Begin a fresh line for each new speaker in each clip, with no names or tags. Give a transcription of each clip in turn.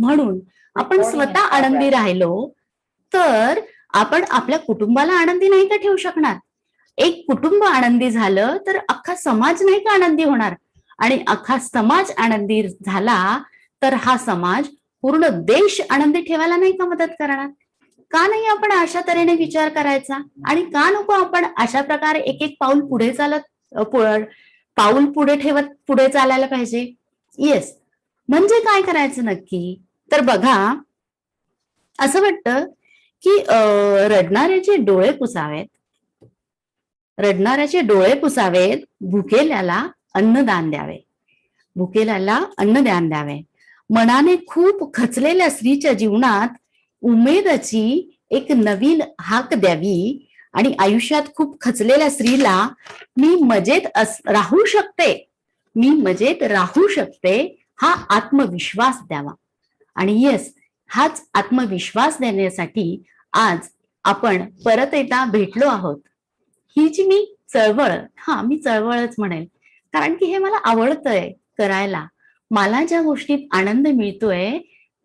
म्हणून आपण स्वतः आनंदी राहिलो तर आपण आपल्या कुटुंबाला आनंदी नाही का ठेवू शकणार? एक कुटुंब आनंदी झालं तर अख्खा समाज नाही का आनंदी होणार? आणि अख्खा समाज आनंदी झाला तर हा समाज पूर्ण देश आनंदी ठेवायला नाही का मदत करणार? का नाही आपण अशा तऱ्हेने विचार करायचा? आणि का नको आपण अशा प्रकारे एक एक पाऊल पुढे पाऊल पुढे ठेवत पुढे चालायला पाहिजे? येस. म्हणजे काय करायचं नक्की? तर बघा, असं वाटतं की रडणाऱ्याचे डोळे पुसावेत, रडणाऱ्याचे डोळे पुसावेत, भुकेल्याला अन्नदान द्यावे, भुकेल्याला अन्नदान द्यावे. मनाने खूप खचलेल्या स्त्रीच्या जीवनात उमेदाची एक नवीन हाक द्यावी आणि आयुष्यात खूप खचलेल्या स्त्रीला मी मजेत राहू शकते, मी मजेत राहू शकते हा आत्मविश्वास द्यावा. आणि येस, हाच आत्मविश्वास देण्यासाठी आज आपण परत एकदा भेटलो आहोत. ही जी मी चळवळ, मी चळवळच म्हणेल, कारण की हे मला आवडतंय करायला. मला ज्या गोष्टीत आनंद मिळतोय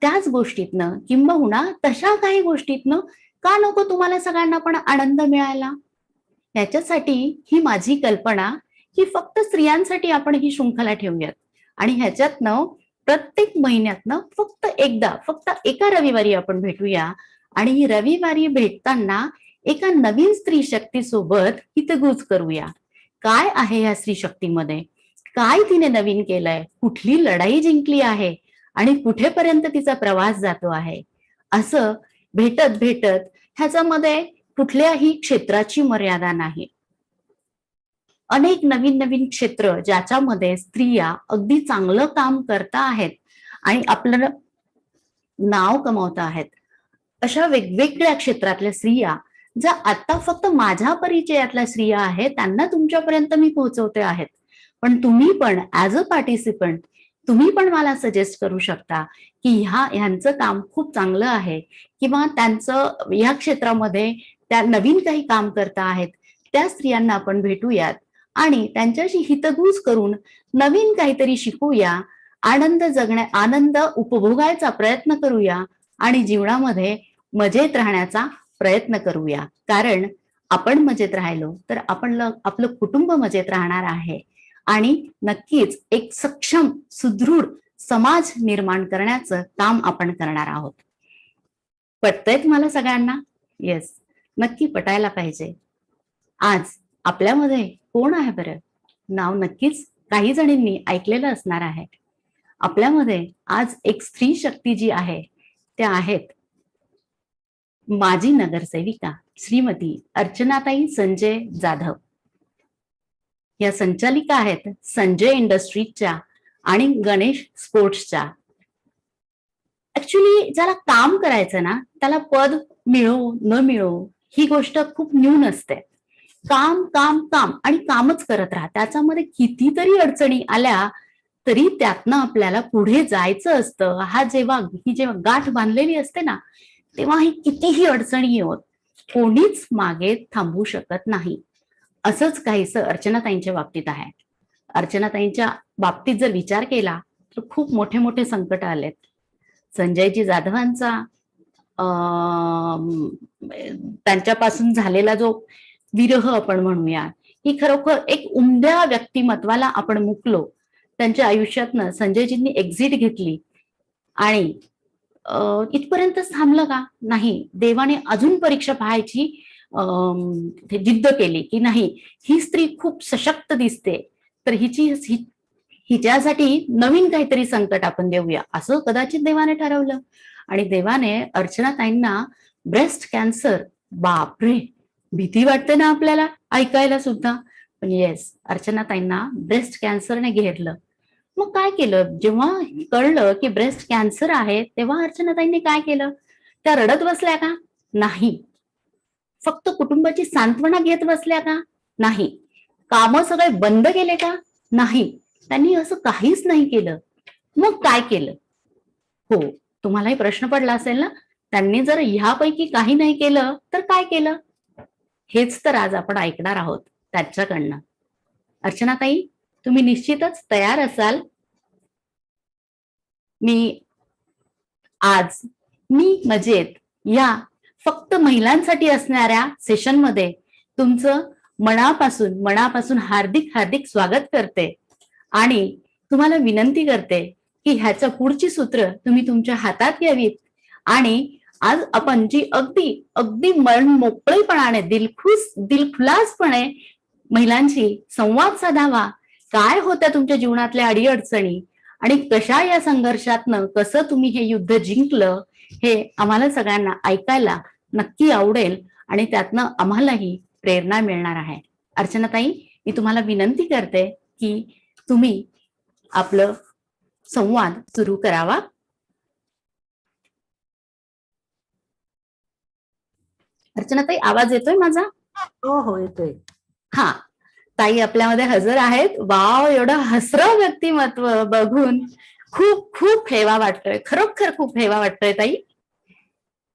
त्याच गोष्टीतनं, किंबहुना तशा काही गोष्टीतनं का नको तुम्हाला सगळ्यांना पण आनंद मिळायला? ह्याच्यासाठी ही माझी कल्पना की फक्त स्त्रियांसाठी आपण ही शृंखला ठेवूयात आणि ह्याच्यातनं प्रत्येक महिन्यातनं फक्त एका रविवारी आपण भेटूया आणि रविवारी भेटताना एका नवीन स्त्री शक्ती सोबत हितगुज करूया. काय आहे या स्त्री शक्तीमध्ये, काय तिने नवीन केलंय, कुठली लढाई जिंकली आहे आणि कुठेपर्यंत तिचा प्रवास जातो आहे. असं भेटत भेटत ह्याच्यामध्ये कुठल्याही क्षेत्राची मर्यादा नाही. अनेक नवीन नवीन क्षेत्र ज्याच्यामध्ये स्त्रिया अगदी चांगलं काम करता आहेत आणि आपलं नाव कमावता आहेत. अशा वेगवेगळ्या क्षेत्रातल्या स्त्रिया ज्या आता फक्त माझ्या परिचयातल्या स्त्रिया आहेत त्यांना तुमच्यापर्यंत मी पोहोचवते आहेत. पण तुम्ही पण ऍज अ पार्टिसिपंट तुम्ही पण मला सजेस्ट करू शकता की ह्यांचं काम खूप चांगलं आहे किंवा त्यांचं या क्षेत्रामध्ये त्या नवीन काही काम करता आहेत, त्या स्त्रियांना आपण भेटूयात आणि त्यांच्याशी हितगुज करून नवीन काहीतरी शिकूया, आनंद उपभोगायचा प्रयत्न करूया आणि जीवनामध्ये मजेत राहण्याचा प्रयत्न करूया. कारण आपण मजेत राहिलो तर आपलं कुटुंब मजेत राहणार आहे आणि नक्कीच एक सक्षम सुदृढ समाज निर्माण करण्याचं काम आपण करणार आहोत. पटतंय तुम्हाला सगळ्यांना? येस, नक्की पटायला पाहिजे. आज आपल्यामध्ये कोण आहे बरं? नाव नक्कीच काही जणींनी ऐकलेलं असणार आहे. आपल्यामध्ये आज एक स्त्री शक्ती जी आहे त्या आहेत माजी नगरसेविका श्रीमती अर्चनाताई संजय जाधव. या संचालिका आहेत संजय इंडस्ट्रीजच्या आणि गणेश स्पोर्ट्सच्या. ऍक्च्युली ज्याला काम करायचं ना त्याला पद मिळो न मिळो ही गोष्ट खूप न्यून असते. काम काम काम आणि कामच करत राहा. त्याच्यामध्ये कितीतरी अडचणी आल्या तरी त्यातनं आपल्याला पुढे जायचं असतं. ही जेव्हा गाठ बांधलेली असते ना तेव्हा ही कितीही अडचणी येत कोणीच मागे थांबू शकत नाही. असंच काहीसं अर्चनाताईंच्या बाबतीत आहे. अर्चनाताईंच्या बाबतीत जर विचार केला तर खूप मोठे मोठे संकट आलेत. संजयजी जाधवांचा त्यांच्यापासून झालेला जो विरह आपण म्हणूया की खरोखर एक उमद्या व्यक्तिमत्वाला आपण मुकलो. त्यांच्या आयुष्यातनं संजयजींनी एक्झिट घेतली आणि इथपर्यंतच थांबलं का? नाही, देवाने अजून परीक्षा पाहायची जिद्द केली की नाही, ही स्त्री खूप सशक्त दिसते तर हिच्यासाठी नवीन काहीतरी संकट आपण देऊया, असं कदाचित देवाने ठरवलं. आणि देवाने अर्चनाताईंना ब्रेस्ट कॅन्सर, बापरे, भीती वाटते ना आपल्याला ऐकायला सुद्धा, पण येस, अर्चनाताईंना ब्रेस्ट कॅन्सरने घेरलं. मग काय केलं? जेव्हा कळलं की ब्रेस्ट कॅन्सर आहे तेव्हा अर्चनाताईंनी काय केलं? त्या रडत बसल्या का? नाही. फक्त कुटुंबाची सांत्वना घेत बसल्या का? नाही. कामं सगळे बंद केले का? नाही. त्यांनी असं काहीच नाही केलं. मग काय केलं? हो, तुम्हालाही प्रश्न पडला असेल ना, त्यांनी जर ह्यापैकी काही नाही केलं तर काय केलं? हेच तर आज आपण ऐकणार आहोत त्यांच्याकडनं. अर्चनाताई, तुम्ही निश्चितच तयार असाल. मी आज मी मजेत या फक्त महिलांसाठी असणाऱ्या सेशनमध्ये तुमचं मनापासून हार्दिक हार्दिक स्वागत करते आणि तुम्हाला विनंती करते की ह्याचं पुढची सूत्र तुम्ही तुमच्या हातात घ्यावीत आणि आज आपण जी अगदी अगदी मन मोकळेपणाने दिलखुलासपणे महिलांशी संवाद साधावा, काय होत्या तुमच्या जीवनातल्या अडीअडचणी आणि कशा या संघर्षातनं कसं तुम्ही हे युद्ध जिंकलं, हे आम्हाला सगळ्यांना ऐकायला नक्की आवडेल आणि त्यातनं आम्हालाही प्रेरणा मिळणार आहे. अर्चनाताई, मी तुम्हाला विनंती करते की तुम्ही आपलं संवाद सुरू करावा. अर्चनाताई, आवाज येतोय माझा?
हो हो येतोय.
हा, ताई आपल्यामध्ये हजर आहेत. वाव, एवढं हसरं व्यक्तिमत्व बघून खूप खूप हेवा वाटतोय, खरोखर खूप हेवा वाटतोय ताई.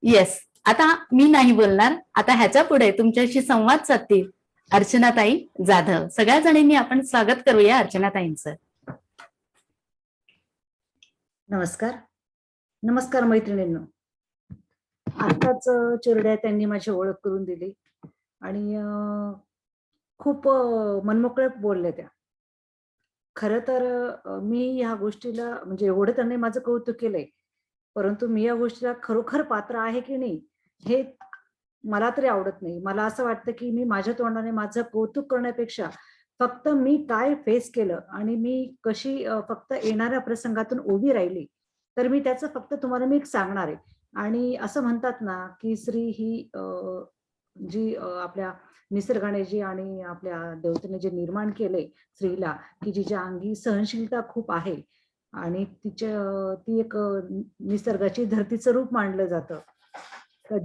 येस, आता मी नाही बोलणार, आता ह्याच्या पुढे तुमच्याशी संवाद साधतील अर्चनाताई जाधव. सगळ्या जणींनी आपण स्वागत करूया अर्चनाताईंचं.
नमस्कार. नमस्कार मैत्रिणींनो. आताच चिरड्या त्यांनी माझी ओळख करून दिली आणि खूप मनमोकळे बोलले त्या. खरं तर मी ह्या गोष्टीला म्हणजे एवढं त्यांनी माझं कौतुक केलंय, परंतु मी या गोष्टीला खरोखर पात्र आहे की नाही हे मला तरी आवडत नाही. मला असं वाटतं की मी माझ्या तोंडाने माझं कौतुक करण्यापेक्षा फक्त मी काय फेस केलं आणि मी कशी फक्त येणाऱ्या प्रसंगातून उभी राहिली, तर मी त्याचं फक्त तुम्हाला मी एक सांगणार आहे. आणि असं म्हणतात ना की स्त्री ही जी आपल्या निसर्गाने जी आणि आपल्या देवतेने जे निर्माण केले स्त्रीला, की जिच्या अंगी सहनशीलता खूप आहे आणि ती एक निसर्गाची धरतीचं रूप मानलं जातं. तर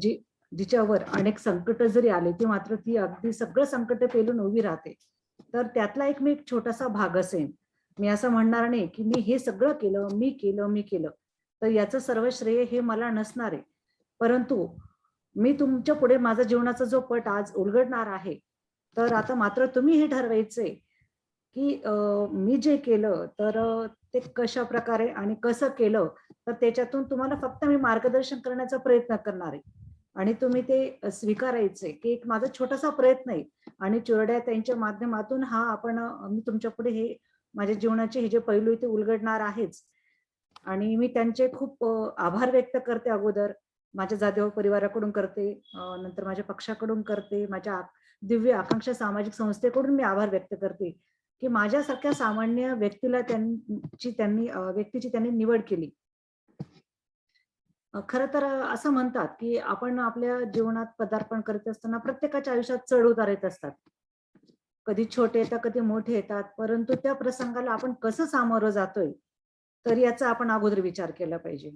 जिच्यावर अनेक संकट जरी आले ती मात्र ती अगदी सगळं संकट पेलून उभी राहते. तर त्यातला मी एक छोटासा भाग असेन. मी असं म्हणणार नाही की मी हे सगळं केलं, मी केलं. तर याचं सर्व श्रेय हे मला नसणार आहे. परंतु मी तुमच्या पुढे माझा जीवनाचा जो पट आज उलगडणार आहे, तर आता मात्र तुम्ही हे ठरवायचंय की मी जे केलं तर ते कशा प्रकारे आणि कसं केलं, तर त्याच्यातून तुम्हाला फक्त मी मार्गदर्शन करण्याचा प्रयत्न करणार आहे आणि तुम्ही ते स्वीकारायचे की एक माझा छोटासा प्रयत्न आहे आणि चिरड्या त्यांच्या माध्यमातून मी तुमच्या पुढे हे माझ्या जीवनाचे हे जे पैलू ते उलगडणार आहेच. आणि मी त्यांचे खूप आभार व्यक्त करते. अगोदर माझ्या जाधव परिवाराकडून करते, नंतर माझ्या पक्षाकडून करते, माझ्या दिव्य आकांक्षा सामाजिक संस्थेकडून मी आभार व्यक्त करते की माझ्यासारख्या सामान्य व्यक्तीची त्यांनी निवड केली. खरं तर असं म्हणतात की आपण आपल्या जीवनात पदार्पण करत असताना प्रत्येकाच्या आयुष्यात चढ उतार येत असतात. कधी छोटे येतात, कधी मोठे येतात, परंतु त्या प्रसंगाला आपण कसं सामोरं जातोय, तर याचा आपण अगोदर विचार केला पाहिजे.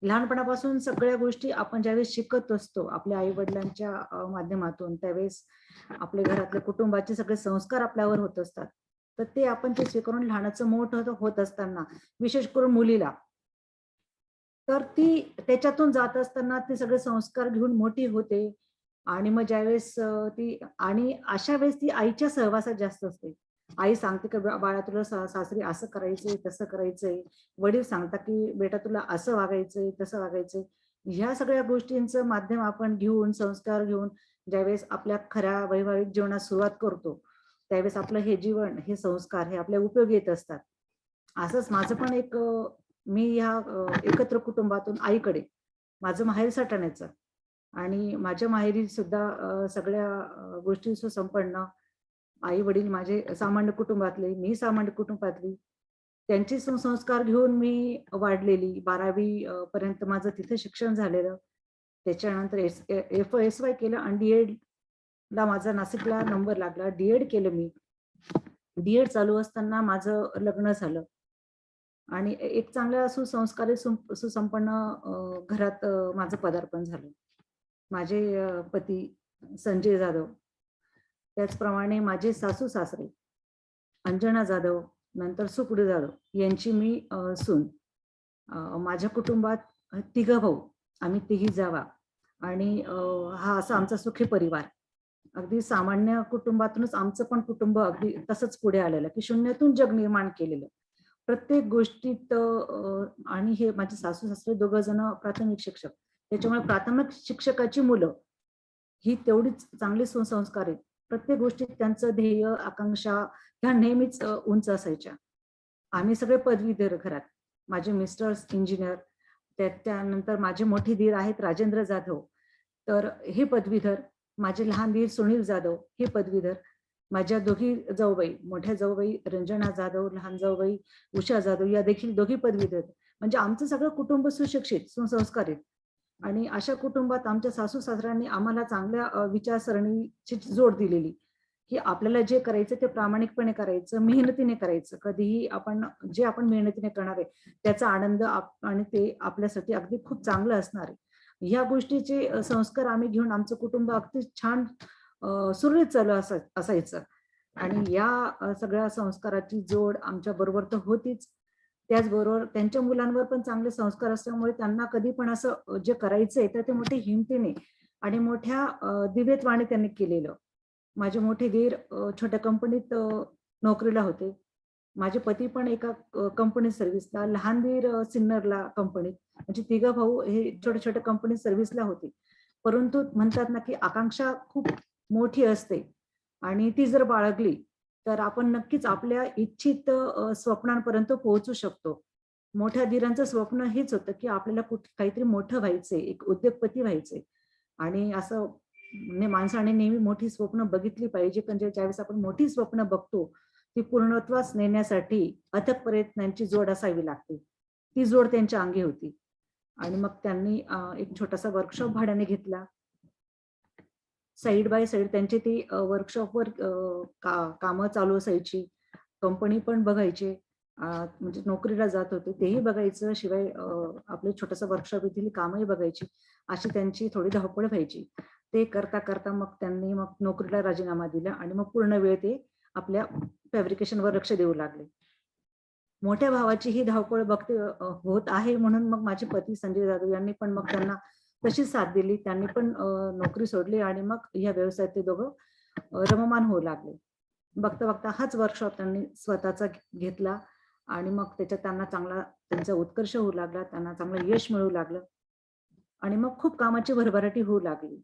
लहानपणापासून सगळ्या गोष्टी आपण ज्यावेळेस शिकत असतो आपल्या आई वडिलांच्या माध्यमातून, त्यावेळेस आपल्या घरातल्या कुटुंबाचे सगळे संस्कार आपल्यावर होत असतात. तर ते आपण स्वीकारून लहानाचं मोठं होत असताना, विशेष करून मुलीला, तर ती त्याच्यातून जात असताना ते सगळे संस्कार घेऊन मोठी होते आणि मग ज्यावेळेस ती आणि अशा वेळेस ती आईच्या सहवासात जास्त असते. आई सांगते की बाळा तुला सासरी असं करायचंय, तसं करायचंय. वडील सांगतात की बेटा तुला असं वागायचंय, तसं वागायचंय. ह्या सगळ्या गोष्टींचं माध्यम आपण घेऊन, संस्कार घेऊन ज्यावेळेस आपल्या खऱ्या वैवाहिक जीवनात सुरुवात करतो, त्यावेळेस आपलं हे जीवन, हे संस्कार हे आपल्या उपयोगी येत असतात. असंच माझं पण मी ह्या एकत्र कुटुंबातून आईकडे, माझं माहेर सटाण्याचं आणि माझ्या माहेरी सुद्धा सगळ्या गोष्टी सुसंपन्न. आई वडील माझे सामान्य कुटुंबातले, मी सामान्य कुटुंबातली. त्यांचे संस्कार घेऊन मी वाढलेली. 12वी पर्यंत माझं तिथे शिक्षण झालेलं. त्याच्यानंतर FY केलं आणि डीएडला माझा नाशिकला नंबर लागला. डीएड केलं मी. डीएड चालू असताना माझं लग्न झालं आणि एक चांगल्या सुसंस्कारी सुसंपन्न घरात माझं पदार्पण झालं. माझे पती संजय जाधव, त्याचप्रमाणे माझे सासू सासरे अंजना जाधव, नंतर सुकुडी जाधव यांची मी सून. माझ्या कुटुंबात 3 भाऊ, आम्ही 3 जावा आणि हा असा आमचा सुखी परिवार. अगदी सामान्य कुटुंबातूनच आमचं पण कुटुंब अगदी तसंच पुढे आलेलं की शून्यातून जग निर्माण केलेलं. प्रत्येक गोष्टीत आणि हे माझे सासू सासरे दोघं जण प्राथमिक शिक्षक, त्याच्यामुळे प्राथमिक शिक्षकाची मुलं ही तेवढीच चांगली सुसंस्कार आहेत. प्रत्येक गोष्टीत त्यांचं ध्येय, आकांक्षा ह्या नेहमीच उंच असायच्या. आम्ही सगळे पदवीधर घरात. माझे मिस्टर्स इंजिनियर, त्यानंतर माझे मोठे दीर आहेत राजेंद्र जाधव, तर हे पदवीधर. माझे लहान दीर सुनील जाधव हे पदवीधर. माझ्या दोघी जाऊबाई, मोठ्या जाऊबाई रंजना जाधव, लहान जाऊबाई उषा जाधव या देखील दोघी पदवीधर. म्हणजे आमचं सगळं कुटुंब सुशिक्षित, सुसंस्कारित. आणि अशा कुटुंबात आमच्या सासू सासऱ्यांनी आम्हाला चांगल्या विचारसरणीची जोड दिलेली, की आपल्याला जे करायचं ते प्रामाणिकपणे करायचं, मेहनतीने करायचं. कधीही आपण मेहनतीने करणार आहे त्याचा आनंद आणि ते आपल्यासाठी अगदी खूप चांगलं असणार आहे. या गोष्टीचे संस्कार आम्ही घेऊन आमचं कुटुंब अगदी छान सुरळीत चालू असायचं. आणि या सगळ्या संस्काराची जोड आमच्या बरोबर तर होतीच, त्याचबरोबर त्यांच्या मुलांवर पण चांगले संस्कार असल्यामुळे त्यांना कधी पण असं जे करायचंय तर ते मोठ्या हिमतीने आणि मोठ्या दिव्यत्वाने त्यांनी केलेलं. माझे मोठे दीर छोट्या कंपनीत नोकरीला होते. माझे पती पण एका कंपनी सर्व्हिसला, लहान दीर सिन्नरला कंपनीत. म्हणजे तिघं भाऊ हे छोट्या छोट्या कंपनी सर्व्हिसला होते. परंतु म्हणतात ना, की आकांक्षा खूप मोठी असते आणि ती जर बाळगली तर आपण नक्कीच आपल्या इच्छित स्वप्नांपर्यंत पोहोचू शकतो. मोठ्या धीरांचं स्वप्न हेच होतं, की आपल्याला काहीतरी मोठं व्हायचंय, एक उद्योगपती व्हायचंय. आणि असं माणसाने नेहमी मोठी स्वप्न बघितली पाहिजे, पण ज्यावेळेस आपण मोठी स्वप्न बघतो ती पूर्णत्वास नेण्यासाठी अथक प्रयत्नांची जोड असावी लागते. ती जोड त्यांच्या अंगी होती. आणि मग त्यांनी एक छोटासा वर्कशॉप भाड्याने घेतला. साईड बाय साईड त्यांची ती वर्कशॉपवर कामं चालू असायची. कंपनी पण बघायचे. म्हणजे नोकरीला जात होते तेही बघायचं, शिवाय आपले छोटंसं वर्कशॉप येथील कामही बघायची. अशी त्यांची थोडी धावपळ व्हायची. ते करता करता मग त्यांनी नोकरीला राजीनामा दिला आणि मग पूर्ण वेळ ते आपल्या फॅब्रिकेशनवर लक्ष देऊ लागले. मोठ्या भावाची ही धावपळ बघते होत आहे म्हणून मग माझे पती संजय जाधव यांनी पण मग त्यांना तशीच साथ दिली. त्यांनी पण नोकरी सोडली आणि मग या व्यवसायात ते दोघं रममान होऊ लागले. बघता बघता हाच वर्कशॉप त्यांनी स्वतःचा घेतला आणि मग त्याच्यात त्यांना चांगला त्यांचा उत्कर्ष होऊ लागला, त्यांना चांगलं यश मिळू लागलं आणि मग खूप कामाची भरभराटी होऊ लागली.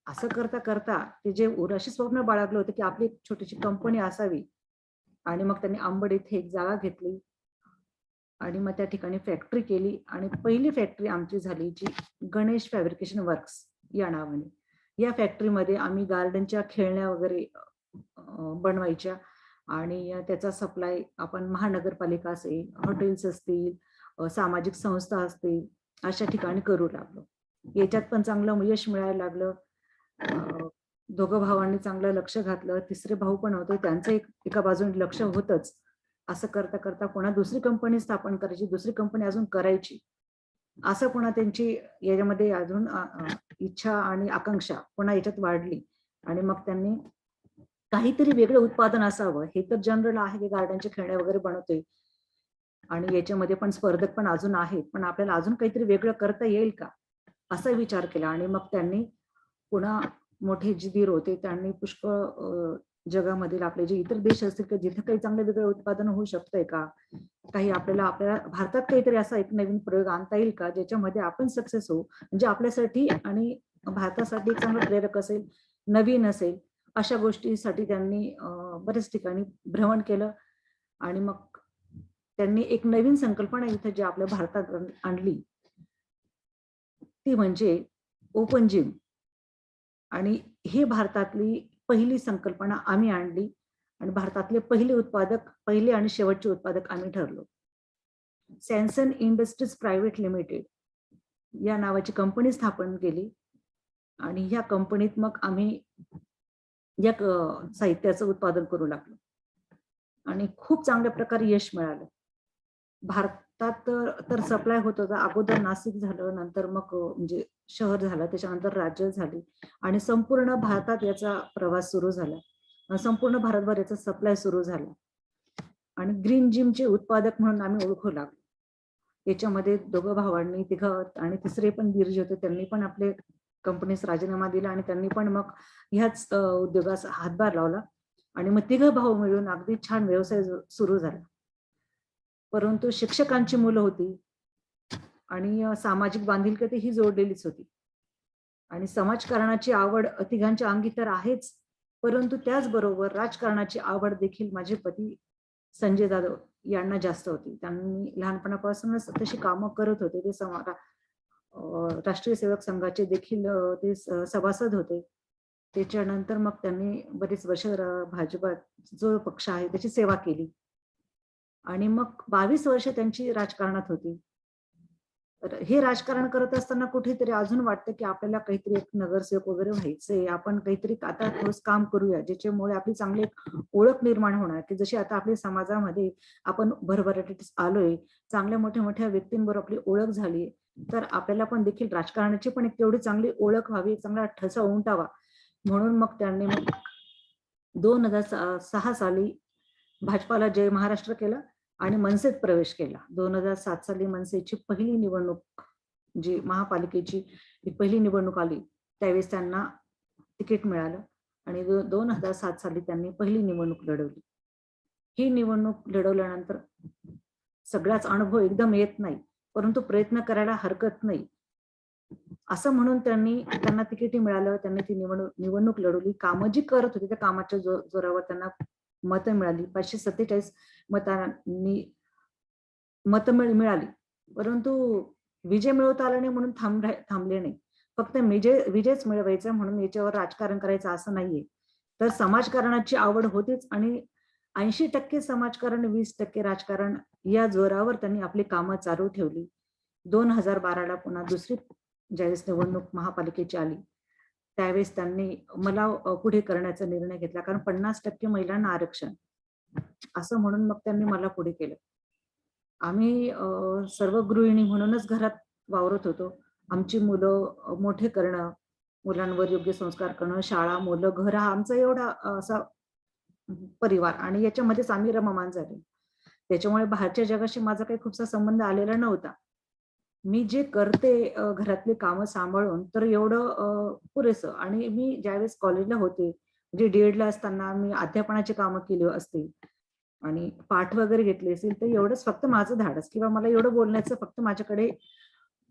असं करता करता ते जे उराशी स्वप्न बाळगलं होतं, की आपली एक छोटीशी कंपनी असावी, आणि मग त्यांनी अंबड इथे एक जागा घेतली आणि मग त्या ठिकाणी फॅक्टरी केली. आणि पहिली फॅक्टरी आमची झाली जी गणेश फॅब्रिकेशन वर्क्स या नावाने. या फॅक्टरीमध्ये आम्ही गार्डनच्या खेळण्या वगैरे बनवायच्या आणि त्याचा सप्लाय आपण महानगरपालिका असेल, हॉटेल्स असतील, सामाजिक संस्था असतील, अशा ठिकाणी करू लागलो. याच्यात पण चांगलं यश मिळायला लागलं. दोघं भावांनी चांगलं लक्ष घातलं. तिसरे भाऊ पण होते, त्यांचं एका बाजूने लक्ष होतच. असं करता करता पुन्हा दुसरी कंपनी स्थापन करायची, दुसरी कंपनी अजून करायची, असं पुन्हा त्यांची याच्यामध्ये अजून इच्छा आणि आकांक्षा पुन्हा याच्यात वाढली. आणि मग त्यांनी काहीतरी वेगळं उत्पादन असावं. हे तर जनरल आहे की गार्डनचे खेळणे वगैरे बनवतोय आणि याच्यामध्ये पण स्पर्धक पण अजून आहेत, पण आपल्याला अजून काहीतरी वेगळं करता येईल का, असा विचार केला. आणि मग त्यांनी पुन्हा मोठे जे दीर होते त्यांनी पुष्कळ जगामधील आपले जे इतर देश असतील की जिथे काही चांगलं वेगळं उत्पादन होऊ शकतंय का, काही आपल्या भारतात काहीतरी असा एक नवीन प्रयोग आणता येईल का ज्याच्यामध्ये आपण सक्सेस होऊ, म्हणजे आपल्यासाठी आणि भारतासाठी चांगलं प्रेरक असेल, नवीन असेल, अशा गोष्टीसाठी त्यांनी बरेच ठिकाणी भ्रमण केलं. आणि मग त्यांनी एक नवीन संकल्पना इथे जी आपल्या भारतात आणली ती म्हणजे ओपन जिम. आणि ही भारतातली पहिली संकल्पना आम्ही आणली आणि भारतातले पहिले आणि शेवटचे उत्पादक आम्ही ठरलो. सॅमसन इंडस्ट्रीज प्रायव्हेट लिमिटेड या नावाची कंपनी स्थापन केली आणि ह्या कंपनीत मग आम्ही या साहित्याचं उत्पादन करू लागलो आणि खूप चांगल्या प्रकारे यश मिळालं. भारतात तर सप्लाय होत होता. अगोदर नाशिक झालं, नंतर मग म्हणजे शहर झालं, त्याच्यानंतर राज्य झाली आणि संपूर्ण भारतात याचा प्रवास सुरू झाला. संपूर्ण भारतभर याचा सप्लाय सुरू झाला आणि ग्रीन जिमचे उत्पादक म्हणून आम्ही ओळखू लागलो. याच्यामध्ये दोघं भावांनी, तिघं आणि तिसरे पण दीर जे होते त्यांनी पण आपले कंपनीस राजीनामा दिला आणि त्यांनी पण मग ह्याच उद्योगास हातभार लावला आणि मग तिघं भाऊ मिळून अगदी छान व्यवसाय सुरू झाला. परंतु शिक्षकांची मुलं होती आणि सामाजिक बांधिलकी तर ही जोडलेलीच होती. आणि समाजकारणाची आवड तिघांच्या अंगी तर आहेच, परंतु त्याचबरोबर राजकारणाची आवड देखील माझे पती संजय जाधव यांना जास्त होती. त्यांनी लहानपणापासूनच तशी कामं करत होते. ते राष्ट्रीय सेवक संघाचे देखील ते सभासद होते. त्याच्यानंतर मग त्यांनी बरीच वर्ष भाजपात जो पक्ष आहे त्याची सेवा केली आणि मग 22 वर्ष त्यांची राजकारणात होती. तर हे राजकारण करत असताना कुठेतरी अजून वाटतं की आपल्याला काहीतरी एक नगरसेवक वगैरे व्हायचंय, आपण काहीतरी आता ठोस काम करूया ज्याच्यामुळे आपली चांगली एक ओळख निर्माण होणार, की जशी आता आपल्या समाजामध्ये आपण भरभराटीत आलोय, चांगल्या मोठ्या मोठ्या व्यक्तींबरोबर आपली ओळख झाली, तर आपल्याला पण देखील राजकारणाची पण एक तेवढी चांगली ओळख व्हावी, चांगला ठसा उमटावा. म्हणून मग त्यांनी 2006 साली भाजपाला जय महाराष्ट्र केला आणि मनसेत प्रवेश केला. 2007 साली मनसेची पहिली निवडणूक, जी महापालिकेची पहिली निवडणूक आली, त्यावेळेस त्यांना तिकीट मिळालं आणि 2007 साली त्यांनी पहिली निवडणूक लढवली. ही निवडणूक लढवल्यानंतर सगळाच अनुभव एकदम येत नाही, परंतु प्रयत्न करायला हरकत नाही असं म्हणून त्यांना तिकीट मिळालं. त्यांनी ती निवडणूक लढवली. कामं जी करत होती त्या कामाच्या जोरावर त्यांना मतं मिळाली. 547 मतांनी मतं मिळाली, परंतु विजय मिळवता आला नाही म्हणून थांबले नाही. फक्त विजयच मिळवायचा म्हणून याच्यावर राजकारण करायचं असं नाहीये. तर समाजकारणाची आवड होतीच आणि 80% समाजकारण, 20% राजकारण या जोरावर त्यांनी आपली कामं चालू ठेवली. 2012ला पुन्हा दुसरी ज्यावेळेस निवडणूक महापालिकेची आली, त्यावेळेस त्यांनी मला पुढे करण्याचा निर्णय घेतला, कारण 50% महिलांना आरक्षण असं म्हणून मग त्यांनी मला पुढे केलं. आम्ही सर्व गृहिणी म्हणूनच घरात वावरत होतो. आमची मुलं मोठे करणं, मुलांवर योग्य संस्कार करणं, शाळा, मुलं, घर हा आमचा एवढा असा परिवार आणि याच्यामध्येच आम्ही रममाण झाले. त्याच्यामुळे बाहेरच्या जगाशी माझा काही खूपसा संबंध आलेला नव्हता. मी जे करते घरातली कामं सांभाळून तर एवढं पुरेसं. आणि मी ज्यावेळेस कॉलेजला होते, म्हणजे डीएडला असताना मी अध्यापनाची कामं केली असतील आणि पाठ वगैरे घेतले असेल, तर एवढंच फक्त माझं धाडस किंवा मला एवढं बोलण्याचं फक्त माझ्याकडे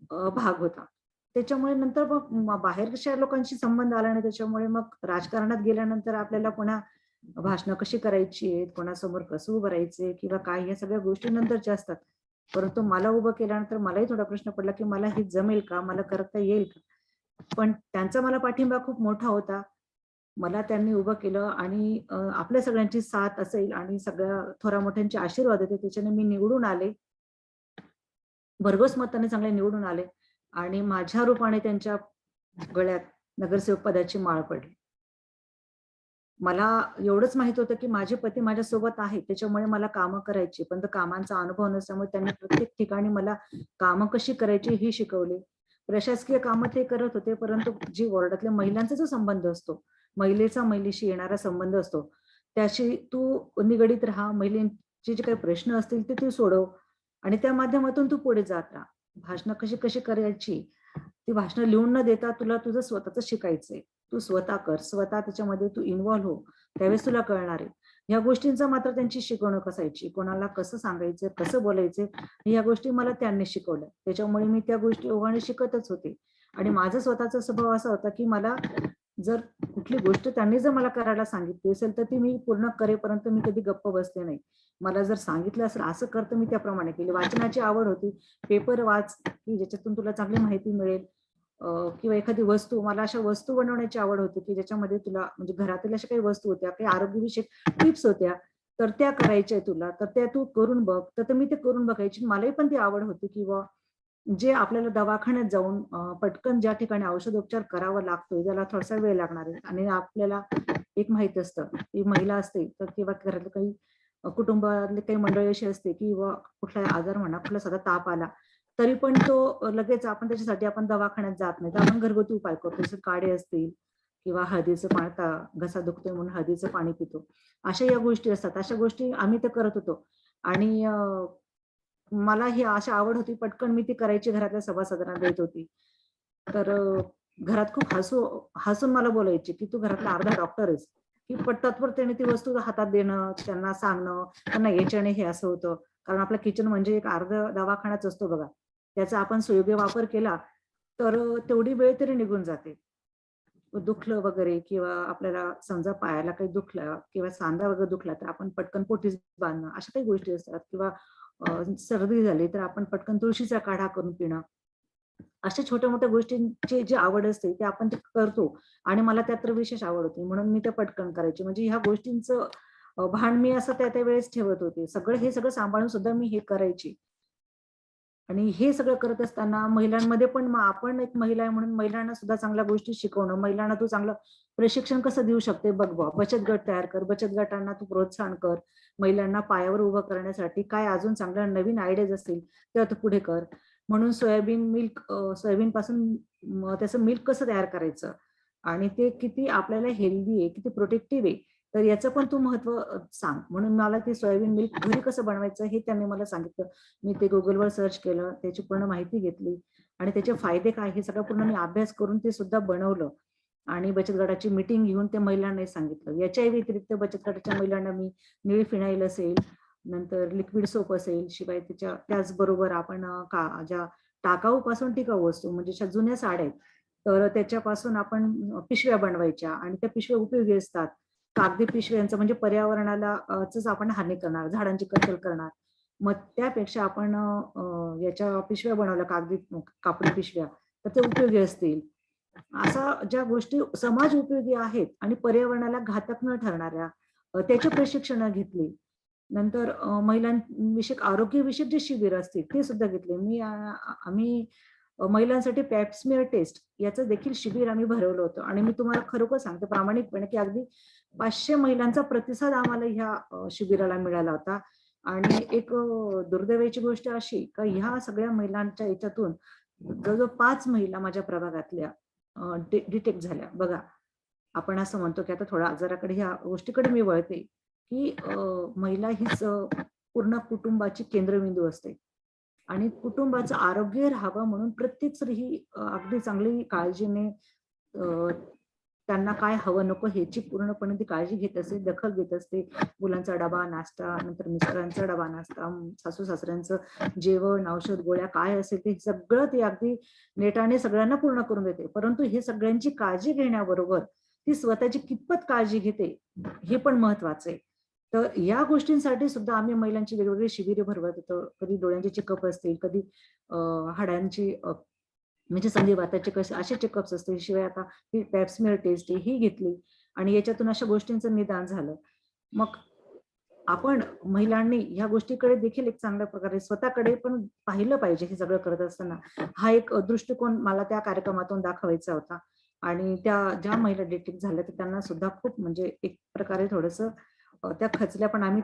भाग होता. त्याच्यामुळे नंतर मग बाहेरच्या लोकांशी संबंध आला नाही. त्याच्यामुळे मग राजकारणात गेल्यानंतर आपल्याला पुन्हा भाषणं कशी करायची आहेत, कोणासमोर कसं उभं राहायचंय किंवा काय, या सगळ्या गोष्टी नंतरच्या असतात. परंतु मला उभं केल्यानंतर मलाही थोडा प्रश्न पडला की मला हे जमेल का, मला करता येईल का. पण त्यांचा मला पाठिंबा खूप मोठा होता. मला त्यांनी उभं केलं आणि आपल्या सगळ्यांची साथ असेल आणि सगळ्या थोरा मोठ्यांचे आशीर्वाद होते, त्याच्याने मी निवडून आले. भरघोस मताने चांगले निवडून आले आणि माझ्या रूपाने त्यांच्या गळ्यात नगरसेवक पदाची माळ पडली. मला एवढंच माहित होतं की माझे पती माझ्या सोबत आहेत, त्याच्यामुळे मला कामं करायची, पण कामांचा अनुभव नसल्यामुळे त्यांनी प्रत्येक ठिकाणी मला कामं कशी करायची हे शिकवले. प्रशासकीय कामं ते करत होते, परंतु जी वॉर्डातल्या महिलांचा जो संबंध असतो, महिलेचा महिलेशी येणारा संबंध असतो, त्याशी तू निगडीत राहा. महिलांचे जे काही प्रश्न असतील ते तू सोडव आणि त्या माध्यमातून तू पुढे जात राहा. भाषणं कशी कशी करायची, ती भाषणं लिहून न देता तुला तुझं स्वतःच शिकायचंय. तू स्वतः कर, स्वतः त्याच्यामध्ये तू इन्व्हॉल्व हो, त्यावेळेस तुला कळणार आहे. या गोष्टींचा मात्र त्यांची शिकवणूक असायची. कोणाला कसं सांगायचं, कसं बोलायचं, या गोष्टी मला त्यांनी शिकवल्या. त्याच्यामुळे मी त्या गोष्टी ओघाने शिकतच होते. आणि माझा स्वतःचा स्वभाव असा होता की मला जर कुठली गोष्ट त्यांनी जर मला करायला सांगितली असेल तर ती मी पूर्ण करेपर्यंत मी कधी गप्प बसले नाही. मला जर सांगितलं असेल असं करतं, मी त्याप्रमाणे केले. वाचनाची आवड होती. पेपर वाच की ज्याच्यातून तुला चांगली माहिती मिळेल, किंवा एखादी वस्तू, मला अशा वस्तू बनवण्याची आवड होती की ज्याच्यामध्ये तुला म्हणजे घरातील अशा काही वस्तू होत्या, काही आरोग्यविषयक टिप्स होत्या, तर त्या करायच्या तुला, तर त्या तू करून बघ. तर मी ते करून बघायची. मलाही पण ती आवड होती किंवा जे आपल्याला दवाखान्यात जाऊन पटकन ज्या ठिकाणी औषधोपचार करावा लागतो, ज्याला थोडासा वेळ लागणार आहे आणि आपल्याला एक माहित असतं ती महिला असते तर किंवा घरातले काही कुटुंबातले काही मंडळी अशी असते किंवा कुठला आजार म्हणा, कुठला साधा ताप आला तरी पण तो लगेच आपण त्याच्यासाठी आपण दवाखान्यात जात नाही, तर आपण घरगुती उपाय करतो. जसं काढे असतील किंवा हळदीचं पाणी, घसा दुखतोय म्हणून हळदीचं पाणी पितो, अशा या गोष्टी असतात. अशा गोष्टी आम्ही ते करत होतो आणि मला ही अशी आवड होती. पटकन मी ती करायची, घरातल्या सभासदांना देत होती. तर घरात खूप हसून मला बोलायची की तू घरातला अर्धा डॉक्टर आहेस, की तत्परतेने ती वस्तू हातात देणं, त्यांना सांगणं, त्यांना याच्याने हे असं होतं, कारण आपला किचन म्हणजे एक अर्धा दवाखानाच असतो बघा. त्याचा आपण सुयोग्य वापर केला तर तेवढी वेळ तरी निघून जाते. दुखलं वगैरे किंवा आपल्याला समजा पायाला काही दुखलं किंवा सांधा वगैरे दुखला तर आपण पटकन पोटीस बांधणं, अशा काही गोष्टी असतात. किंवा सर्दी झाली तर आपण पटकन तुळशीचा काढा करून पिणं. अशा छोट्या-मोठ्या गोष्टींची जी आवड असते ते आपण ते करतो आणि मला त्यात तर विशेष आवड होती. म्हणून मी ते पटकन करायची. म्हणजे ह्या गोष्टींचं भान मी असं त्या वेळेस ठेवत होते. हे सगळं सांभाळून सुद्धा मी हे करायची. आणि हे सगळं करत असताना महिलांमध्ये पण मग आपण एक महिला आहे म्हणून महिलांना सुद्धा चांगल्या गोष्टी शिकवणं, महिलांना तू चांगलं प्रशिक्षण कसं देऊ शकते बघ बुवा. बचत गट तयार कर, बचत गटांना तू प्रोत्साहन कर. महिलांना पायावर उभं करण्यासाठी काय अजून चांगल्या नवीन आयडियाज असतील त्या तू पुढे कर. म्हणून सोयाबीनपासून त्याचं मिल्क कसं तयार करायचं आणि ते किती आपल्याला हेल्दी आहे, किती प्रोटेक्टिव्ह आहे. तर याचं पण तू महत्व सांग. म्हणून मला ते सोयाबीन मिल्क घरी कसं बनवायचं हे त्यांनी मला सांगितलं. मी ते गुगलवर सर्च केलं, त्याची पूर्ण माहिती घेतली आणि त्याचे फायदे काय हे सगळं पूर्ण मी अभ्यास करून ते सुद्धा बनवलं आणि बचत गटाची मीटिंग घेऊन ते महिलांनाही सांगितलं. याच्याही व्यतिरिक्त बचत गटाच्या महिलांना मी निळी फिनाईल असेल, नंतर लिक्विड सोप असेल, शिवाय त्याचबरोबर आपण ज्या टाकाऊपासून टिकाऊ वस्तू म्हणजे अशा जुन्या साड्या आहेत, तर त्याच्यापासून आपण पिशव्या बनवायच्या आणि त्या पिशव्या उपयोगी असतात. कागदी पिशव्यांचं म्हणजे पर्यावरणाला आपण हानी करणार, झाडांची कत्तल करणार. मग त्यापेक्षा आपण याच्या पिशव्या बनवल्या, कागदी कापडी पिशव्या, तर ते उपयोगी असतील. असा ज्या गोष्टी समाज उपयोगी आहेत आणि पर्यावरणाला घातक न ठरणाऱ्या त्याची प्रशिक्षण घेतली. नंतर महिलांविषयक आरोग्यविषयक जे शिबिर असतील ते सुद्धा घेतले. आम्ही महिलांसाठी पॅप्समियर टेस्ट याचं देखील शिबिर आम्ही भरवलं होतं आणि मी तुम्हाला खरोखर सांगते प्रामाणिकपणे की अगदी 500 महिलांचा प्रतिसाद आम्हाला ह्या शिबिराला मिळाला होता. आणि एक दुर्दैवाची गोष्ट अशी का ह्या सगळ्या महिलांच्या याच्यातून जवळजवळ 5 महिला माझ्या प्रभागातल्या डिटेक्ट झाल्या. बघा, आपण असं म्हणतो की आता थोडा आजाराकडे ह्या गोष्टीकडे मी वळते की महिला हीच पूर्ण कुटुंबाची केंद्रबिंदू असते आणि कुटुंबाचं आरोग्य राहावं म्हणून प्रत्येक स्त्री ही अगदी चांगली काळजीने त्यांना काय हवं नको ह्याची पूर्णपणे ती काळजी घेत असते, दखल घेत असते. मुलांचा डबा, नाश्ता, नंतर मिस्टरांचा डबा, नाश्ता, सासू-सासऱ्यांचं जेवण, औषध, गोळ्या काय असेल ते सगळं ती अगदी नेटाने सगळ्यांना पूर्ण करून देते. परंतु हे सगळ्यांची काळजी घेण्याबरोबर ती स्वतःची कितपत काळजी घेते हे पण महत्वाचं आहे. तर या गोष्टींसाठी सुद्धा आम्ही महिलांची वेगवेगळी शिबिरे भरवत होतो. कधी डोळ्यांचे चेकअप असतील, कधी हाडांची म्हणजे संधिवाताचे कसे असे चेकअप्स असतील. शिवाय आता ही पॅप्समियर टेस्ट ही घेतली आणि याच्यातून अशा गोष्टींचं निदान झालं. मग आपण महिलांनी ह्या गोष्टीकडे देखील एक चांगल्या प्रकारे स्वतःकडे पण पाहिलं पाहिजे हे सगळं करत असताना. हा एक दृष्टिकोन मला त्या कार्यक्रमातून दाखवायचा होता आणि ज्या महिला डिटेक्ट झाल्या तर त्यांना सुद्धा खूप म्हणजे एक प्रकारे थोडंसं त्या खचल्या. पण आम्ही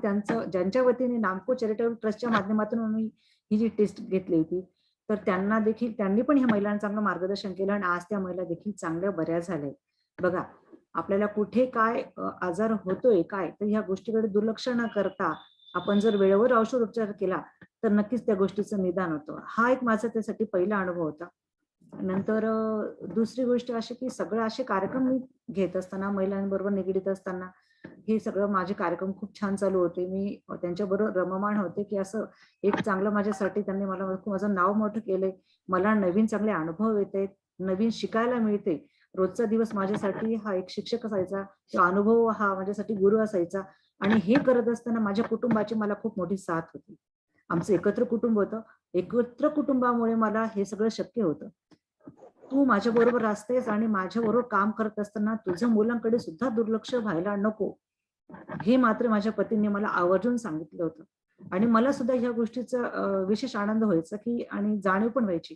ज्यांच्या वतीने नामको चॅरिटेबल ट्रस्टच्या माध्यमातून आम्ही ही जी टेस्ट घेतली होती तर त्यांनी पण ह्या महिलांना चांगलं मार्गदर्शन केलं आणि आज त्या महिला देखील चांगल्या बऱ्या झाल्या. बघा, आपल्याला कुठे काय आजार होतोय काय तर ह्या गोष्टीकडे दुर्लक्ष न करता आपण जर वेळेवर औषधोपचार केला तर नक्कीच त्या गोष्टीचं निदान होतं. हा एक माझा त्यासाठी पहिला अनुभव होता. नंतर दुसरी गोष्ट अशी की सगळे असे कार्यक्रम मी घेत असताना महिलांबरोबर निगडीत असताना हे सगळं माझे कार्यक्रम खूप छान चालू होते. मी त्यांच्याबरोबर रममाण होते की असं एक चांगलं माझ्यासाठी त्यांनी माझं नाव मोठं केलंय. मला नवीन चांगले अनुभव येत आहेत, नवीन शिकायला मिळते. रोजचा दिवस माझ्यासाठी हा एक शिक्षक असायचा, तो अनुभव हा माझ्यासाठी गुरु असायचा आणि हे करत असताना माझ्या कुटुंबाची मला खूप मोठी साथ होती. आमचं एकत्र कुटुंब होतं. एकत्र कुटुंबामुळे मला हे सगळं शक्य होतं. तू माझ्या बरोबर असतेस आणि माझ्या बरोबर काम करत असताना तुझ्या मुलांकडे सुद्धा दुर्लक्ष व्हायला नको, हे मात्र माझ्या पतींनी मला आवर्जून सांगितलं होतं. आणि मला सुद्धा ह्या गोष्टीचा विशेष आनंद व्हायचा की आणि जाणीव पण व्हायची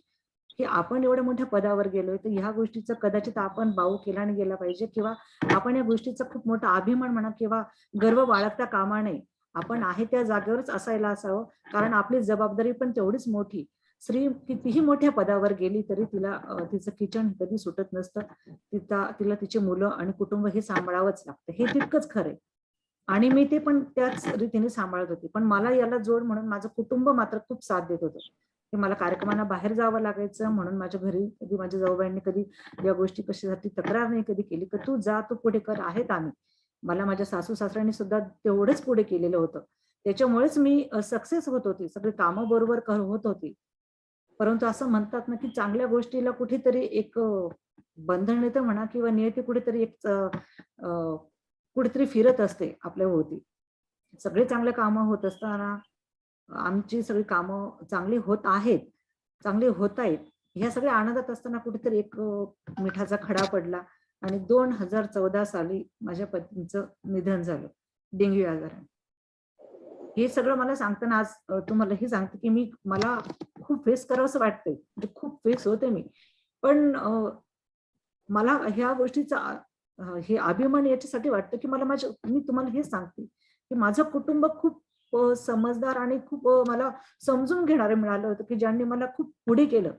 की आपण एवढ्या मोठ्या पदावर गेलोय तर ह्या गोष्टीचा कदाचित आपण बाऊ केला नाही गेला पाहिजे किंवा आपण या गोष्टीचा खूप मोठा अभिमान म्हणा किंवा गर्व बाळगता कामा नये. आपण आहे त्या जागेवरच असायला असावं, कारण आपली जबाबदारी पण तेवढीच मोठी. स्त्री कितीही मोठ्या पदावर गेली तरी तिला तिचं किचन कधी सुटत नसतं. तिला तिचे मुलं आणि कुटुंब हे सांभाळावंच लागतं, हे तितकंच खरंय. आणि मी ते पण त्याच रीतीने सांभाळत होते. पण मला याला जोड म्हणून माझं कुटुंब मात्र खूप साथ देत होतं. की मला कार्यक्रमांना बाहेर जावं लागायचं म्हणून माझ्या घरी कधी माझ्या जाऊबाईंनी कधी या गोष्टी कशासाठी तक्रार नाही कधी केली की तू जा, तू पुढे कर, आहेत आम्ही. मला माझ्या सासू सासऱ्यांनी सुद्धा तेवढंच पुढे केलेलं होतं त्याच्यामुळेच मी सक्सेस होत होती, सगळी कामं बरोबर होत होती. परंतु असं म्हणतात ना, की चांगल्या गोष्टीला कुठेतरी एक बंधन येतं म्हणा किंवा नियती कुठेतरी एक कुठेतरी फिरत असते आपल्या भोवती. सगळे चांगले कामं होत असताना आमची सगळी कामं चांगली होत आहेत, चांगली होत आहेत. ह्या सगळ्या आनंदात असताना कुठेतरी एक मिठाचा खडा पडला आणि 2014 साली माझ्या पतीचं निधन झालं डेंग्यू आजाराने. हे सगळं मला सांगताना आज तुम्हाला हे सांगते, की मला खूप फेस करावंसं वाटतंय. म्हणजे खूप फेस होते मी. पण मला ह्या गोष्टीचा हे अभिमान याच्यासाठी वाटतं, की मी तुम्हाला हेच सांगते, की माझं कुटुंब खूप समजदार आणि खूप मला समजून घेणारं मिळालं होतं, की ज्यांनी मला खूप पुढे केलं,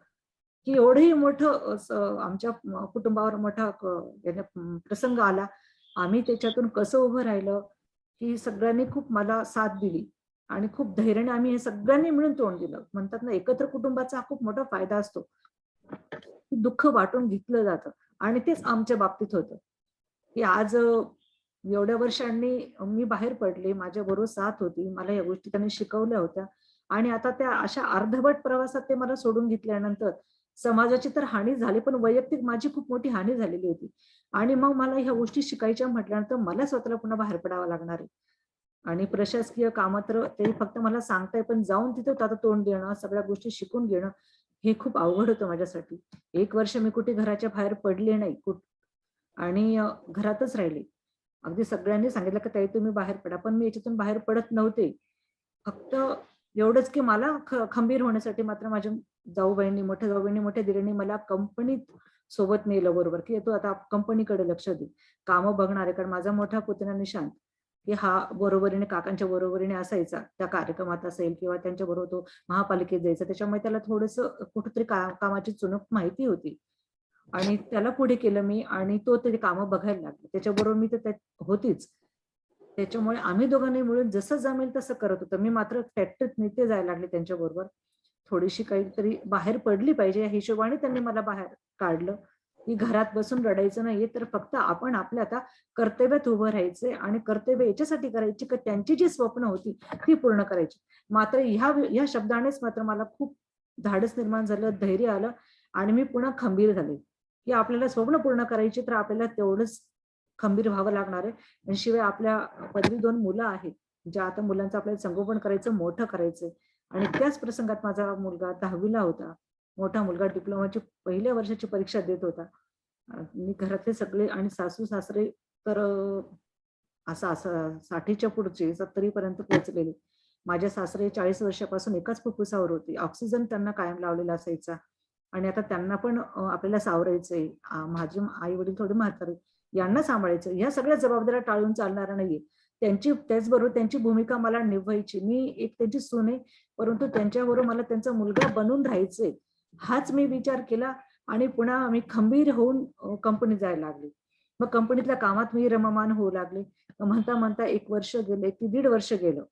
की एवढंही मोठं आमच्या कुटुंबावर मोठा प्रसंग आला. आम्ही त्याच्यातून कसं उभं राहिलं, की सगळ्यांनी खूप मला साथ दिली आणि खूप धैर्याने आम्ही हे सगळ्यांनी मिळून तोंड दिलं. म्हणतात ना, एकत्र कुटुंबाचा हा खूप मोठा फायदा असतो. दुःख वाटून घेतलं जातं आणि तेच आमच्या बाबतीत होतं, की आज एवढ्या वर्षांनी मी बाहेर पडले, माझ्याबरोबर साथ होती. मला या गोष्टी त्यांनी शिकवल्या होत्या आणि आता त्या अशा अर्धवट प्रवासात ते मला सोडून घेतल्यानंतर समाजाची तर हानी झाली, पण वैयक्तिक माझी खूप मोठी हानी झालेली होती. आणि मग मला ह्या गोष्टी शिकायच्या म्हटल्यानंतर मला स्वतःला पुन्हा बाहेर पडावं लागणार आहे. आणि प्रशासकीय कामात तर ते फक्त मला सांगताय, पण जाऊन तिथं आता तोंड देणं, सगळ्या गोष्टी शिकून घेणं, हे खूप अवघड होतं माझ्यासाठी. 1 वर्ष मी कुठे घराच्या बाहेर पडले नाही आणि घरातच राहिले. अगदी सगळ्यांनी सांगितलं, की "ताई तुम्ही बाहेर पडा." पण मी याच्यातून बाहेर पडत नव्हते. फक्त एवढंच, की मला खंबीर होण्यासाठी मात्र माझ्या मोठ्या जाऊबाईंनी, मोठ्या दिरांनी मला कंपनीत सोबत नेलं बरोबर, की "तू आता कंपनीकडे लक्ष दे. कामं बघणार आहे." कारण माझा मोठा पुतण्या निशांत, की हा बरोबरीने काकांच्या बरोबरीने असायचा. त्या कार्यक्रमात असेल किंवा त्यांच्याबरोबर तो महापालिकेत जायचा. त्याच्यामुळे त्याला थोडंसं कुठेतरी कामाची चुणूक माहिती होती. आणि त्याला पुढे केलं मी आणि तो ते कामं बघायला लागला. त्याच्याबरोबर मी तर त्यात होतीच. त्याच्यामुळे आम्ही दोघांनी मिळून जसं जमेल तसं करत होतो. मी मात्र फॅक्टरीत नेते जायला लागले त्यांच्याबरोबर. थोडीशी काहीतरी बाहेर पडली पाहिजे या हिशोबाने त्यांनी मला बाहेर काढलं, की घरात बसून रडायचं नाहीये, तर फक्त आपण आपल्या आता कर्तव्यात उभं राहायचंय आणि कर्तव्य याच्यासाठी करायची की त्यांची जी स्वप्न होती ती पूर्ण करायची. मात्र ह्या शब्दानेच मात्र मला खूप धाडस निर्माण झालं, धैर्य आलं आणि मी पुन्हा खंबीर झाले. की आपल्याला स्वप्न पूर्ण करायची तर आपल्याला तेवढंच खंबीर व्हावं लागणार आहे. आणि शिवाय आपल्या पदरी 2 मुलं आहेत. ज्या आता मुलांचं आपल्याला संगोपन करायचं, मोठं करायचंय. आणि त्याच प्रसंगात माझा मुलगा 10वी ला होता. मोठा मुलगा डिप्लोमाची पहिल्या वर्षाची परीक्षा देत होता. मी घरातले सगळे आणि सासू-सासरे तर असं असं 60च्या पुढचे 70 पर्यंत पोहोचलेले. माझे सासरे 40 वर्षापासून एकाच फुफ्फुसावर होते. ऑक्सिजन त्यांना कायम लावलेला असायचा. आणि आता त्यांना पण आपल्याला सावरायचंय. माझे आई-वडील थोडे म्हातारे. यांना सांभाळायचं. ह्या सगळ्या जबाबदाऱ्या टाळून चालणार नाहीये. त्याचबरोबर त्यांची भूमिका मला निभवायची. मी एक त्यांची सून आहे, परंतु त्यांच्याबरोबर मला त्यांचा मुलगा बनून राहायचंय. हाच मी विचार केला आणि पुन्हा मी खंबीर होऊन कंपनीत जायला लागले. मग कंपनीतल्या कामात मी रममाण होऊ लागले. म्हणता-म्हणता 1 वर्ष गेलं, 1 ते दीड वर्ष गेलं.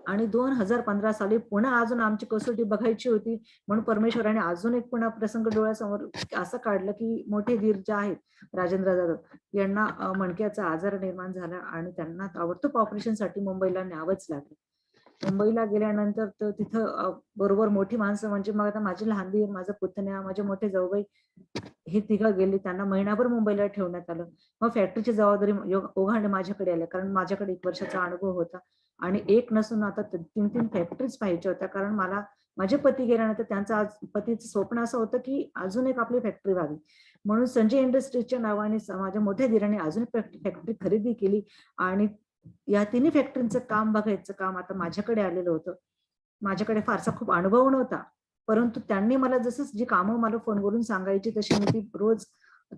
आणि 2015 साली पुन्हा अजून आमची कसोटी बघायची होती म्हणून परमेश्वराने अजून एक पुन्हा प्रसंग डोळ्यासमोर असं काढलं, की मोठे धीर जे आहेत राजेंद्र जाधव यांना मणक्याचा आजार निर्माण झाला आणि त्यांना ताबडतोब ऑपरेशनसाठी मुंबईला न्यावंच लागलं. मुंबईला गेल्यानंतर तर तिथं बरोबर मोठी माणसं म्हणजे मग आता माझी लहान दीर, माझा पुतण्या, माझे मोठे जाऊबाई हे तिघं गेले. त्यांना महिनाभर मुंबईला ठेवण्यात आलं. मग फॅक्टरीची जबाबदारी ओघांड माझ्याकडे आल्या. कारण माझ्याकडे 1 वर्षाचा अनुभव होता आणि एक नसून आता 3-3 फॅक्टरीज पाहिजे होत्या. कारण माझे पती गेल्यानंतर त्यांचं आज पतीचं स्वप्न असं होतं, की अजून एक आपली फॅक्टरी व्हावी. म्हणून संजय इंडस्ट्रीजच्या नावाने माझ्या मोठ्या दीराने अजून फॅक्टरी खरेदी केली आणि या तिन्ही फॅक्टरीचं काम बघायचं काम आता माझ्याकडे आलेलं होतं. माझ्याकडे फारसा खूप अनुभव नव्हता. परंतु त्यांनी मला जसं जी कामं मला फोनवरून सांगायची तशी मी ती रोज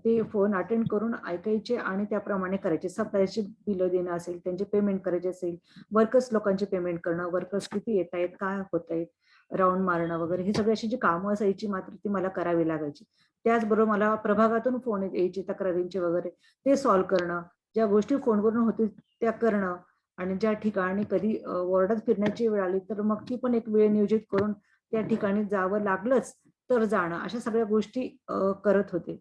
ते फोन अटेंड करून ऐकायचे आणि त्याप्रमाणे करायचे. सप्लायरची बिलं देणं असेल, त्यांचे पेमेंट करायचे असेल, वर्कर्स लोकांचे पेमेंट करणं, वर्कर्स किती येतायत, काय होतंय, राउंड मारणं वगैरे ही सगळी अशी जी कामं असायची मात्र ती मला करावी लागायची. त्याचबरोबर मला प्रभागातून फोन यायचे तक्रारींचे वगैरे ते सॉल्व्ह करणं. ज्या गोष्टी फोनवरून होतील त्या करणं आणि ज्या ठिकाणी कधी वॉर्डात फिरण्याची वेळ आली तर मग ती पण एक वेळ नियोजित करून त्या ठिकाणी जावं लागलंच तर जाणं अशा सगळ्या गोष्टी करत होते.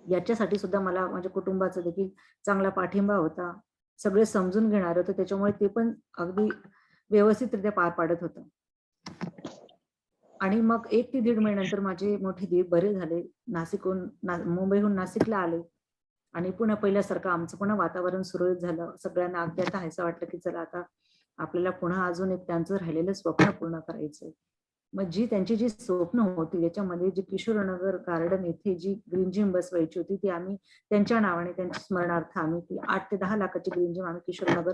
याच्यासाठी सुद्धा मला माझ्या कुटुंबाचा देखील चांगला पाठिंबा होता. सगळे समजून घेणार होतं, त्याच्यामुळे ते पण अगदी व्यवस्थितरित्या पार पाडत होतं. आणि मग 1 ते 1.5 महिन्यानंतर माझे मोठे दीर बरे झाले. मुंबईहून नाशिकला आले आणि पुन्हा पहिल्यासारखं आमचं पुन्हा वातावरण सुरळीत झालं. सगळ्यांना अगदी आता हायसं वाटलं, की चला आता आपल्याला पुन्हा अजून एक त्यांचं राहिलेलं स्वप्न पूर्ण करायचंय. मग त्यांची जी स्वप्न होती त्याच्यामध्ये जी किशोरनगर गार्डन येथे जी ग्रीन जिम बसवायची होती, ती आम्ही त्यांच्या नावाने, त्यांच्या स्मरणार्थ आम्ही ती 8 ते 10 लाखाची ग्रीन जिम आम्ही किशोरनगर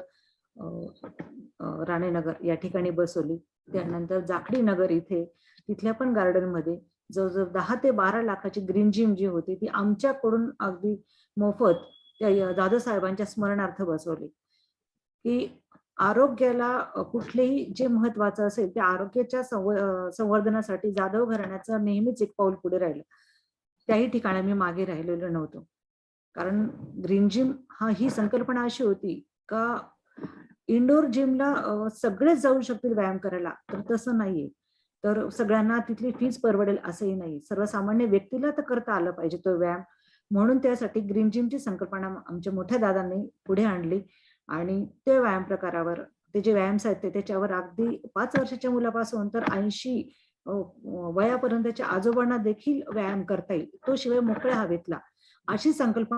राणेनगर या ठिकाणी बसवली. त्यानंतर जाखडी नगर इथे तिथल्या पण गार्डन मध्ये जवळजवळ 10 ते 12 लाखाची ग्रीन जिम जी होती ती आमच्याकडून अगदी मोफत त्या दादासाहेबांच्या स्मरणार्थ बसवली. की आरोग्याला कुठलेही जे महत्वाचं असेल त्या आरोग्याच्या संवर्धनासाठी जाधव घराण्याचं नेहमीच एक पाऊल पुढे राहिलं. त्याही ठिकाणी मी मागे राहिलेलो नव्हतो. कारण ग्रीन जिम ही संकल्पना अशी होती का इंडोर जिमला सगळेच जाऊ शकतील व्यायाम करायला, तर तसं नाहीये. तर सगळ्यांना तिथली फीज परवडेल असंही नाही. सर्वसामान्य व्यक्तीला तर करता आलं पाहिजे तो व्यायाम. म्हणून त्यासाठी ग्रीन जिमची संकल्पना आमच्या मोठ्या दादांनी पुढे आणली आणि त्या व्यायाम प्रकारावर ते जे व्यायाम साहित्य त्याच्यावर अगदी 5 वर्षाच्या मुलापासून तर 80 वयापर्यंतच्या आजोबांना देखील व्यायाम करता येईल. तो शिवाय मोकळ्या हवेतला अशी संकल्पना